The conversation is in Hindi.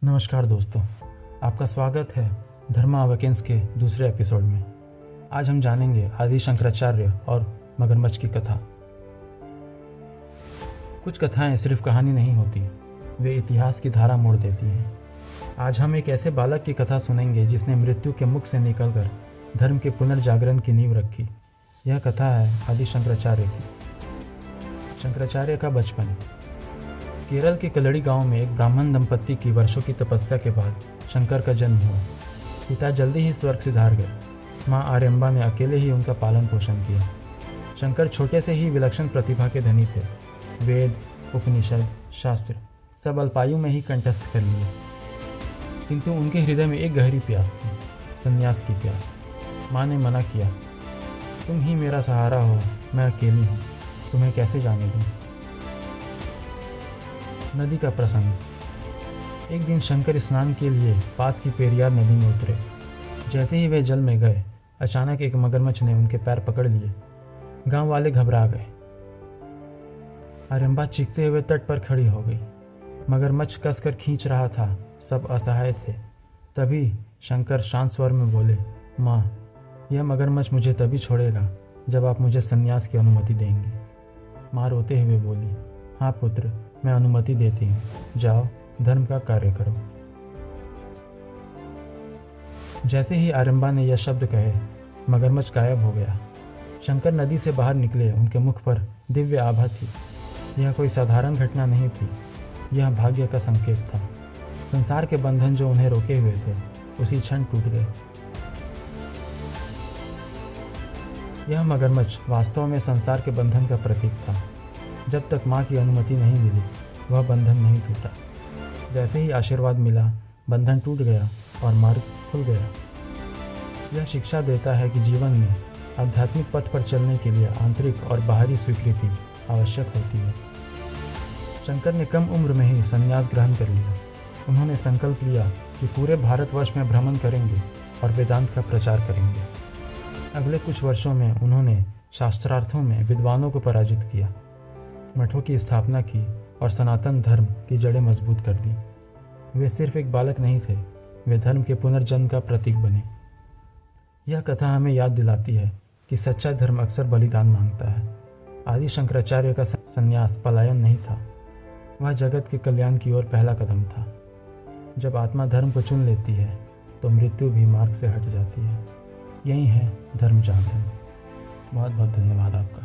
नमस्कार दोस्तों, आपका स्वागत है धर्मा अवेकेंस के दूसरे एपिसोड में। आज हम जानेंगे आदि शंकराचार्य और मगरमच्छ की कथा। कुछ कथाएं सिर्फ कहानी नहीं होती, वे इतिहास की धारा मोड़ देती हैं। आज हम एक ऐसे बालक की कथा सुनेंगे जिसने मृत्यु के मुख से निकलकर धर्म के पुनर्जागरण की नींव रखी। यह कथा है आदि शंकराचार्य की। शंकराचार्य का बचपन। केरल के कलड़ी गांव में एक ब्राह्मण दंपत्ति की वर्षों की तपस्या के बाद शंकर का जन्म हुआ। पिता जल्दी ही स्वर्ग सिधार गए। माँ आर्यम्बा ने अकेले ही उनका पालन पोषण किया। शंकर छोटे से ही विलक्षण प्रतिभा के धनी थे। वेद, उपनिषद, शास्त्र सब अल्पायु में ही कंठस्थ कर लिए, किंतु उनके हृदय में एक गहरी प्यास थी, संन्यास की प्यास। माँ ने मना किया, तुम ही मेरा सहारा हो, मैं अकेली हूँ, तुम्हें कैसे जाने दूँ। नदी का प्रसंग। एक दिन शंकर स्नान के लिए पास की पेरियार नदी में उतरे। जैसे ही वे जल में गए, अचानक एक मगरमच्छ ने उनके पैर पकड़ लिए। गांव वाले घबरा गए। आर्यम्बा चीखते हुए तट पर खड़ी हो गई। मगरमच्छ कसकर खींच रहा था, सब असहाय थे। तभी शंकर शांत स्वर में बोले, माँ, यह मगरमच्छ मुझे तभी छोड़ेगा जब आप मुझे संन्यास की अनुमति देंगी। माँ रोते हुए बोली, हाँ पुत्र, मैं अनुमति देती हूँ, जाओ धर्म का कार्य करो। जैसे ही आर्यम्बा ने यह शब्द कहे, मगरमच्छ गायब हो गया। शंकर नदी से बाहर निकले, उनके मुख पर दिव्य आभा थी। यह कोई साधारण घटना नहीं थी, यह भाग्य का संकेत था। संसार के बंधन जो उन्हें रोके हुए थे, उसी क्षण टूट गए। यह मगरमच्छ वास्तव में संसार के बंधन का प्रतीक था। जब तक माँ की अनुमति नहीं मिली, वह बंधन नहीं टूटा। जैसे ही आशीर्वाद मिला, बंधन टूट गया और मार्ग खुल गया। यह शिक्षा देता है कि जीवन में आध्यात्मिक पथ पर चलने के लिए आंतरिक और बाहरी स्वीकृति आवश्यक होती है। शंकर ने कम उम्र में ही संन्यास ग्रहण कर लिया। उन्होंने संकल्प लिया कि पूरे भारतवर्ष में भ्रमण करेंगे और वेदांत का प्रचार करेंगे। अगले कुछ वर्षों में उन्होंने शास्त्रार्थों में विद्वानों को पराजित किया, मठों की स्थापना की और सनातन धर्म की जड़ें मजबूत कर दी। वे सिर्फ एक बालक नहीं थे, वे धर्म के पुनर्जन्म का प्रतीक बने। यह कथा हमें याद दिलाती है कि सच्चा धर्म अक्सर बलिदान मांगता है। आदि शंकराचार्य का संन्यास पलायन नहीं था, वह जगत के कल्याण की ओर पहला कदम था। जब आत्मा धर्म को चुन लेती है, तो मृत्यु भी मार्ग से हट जाती है। यही है धर्म जागरण। बहुत बहुत धन्यवाद आपका।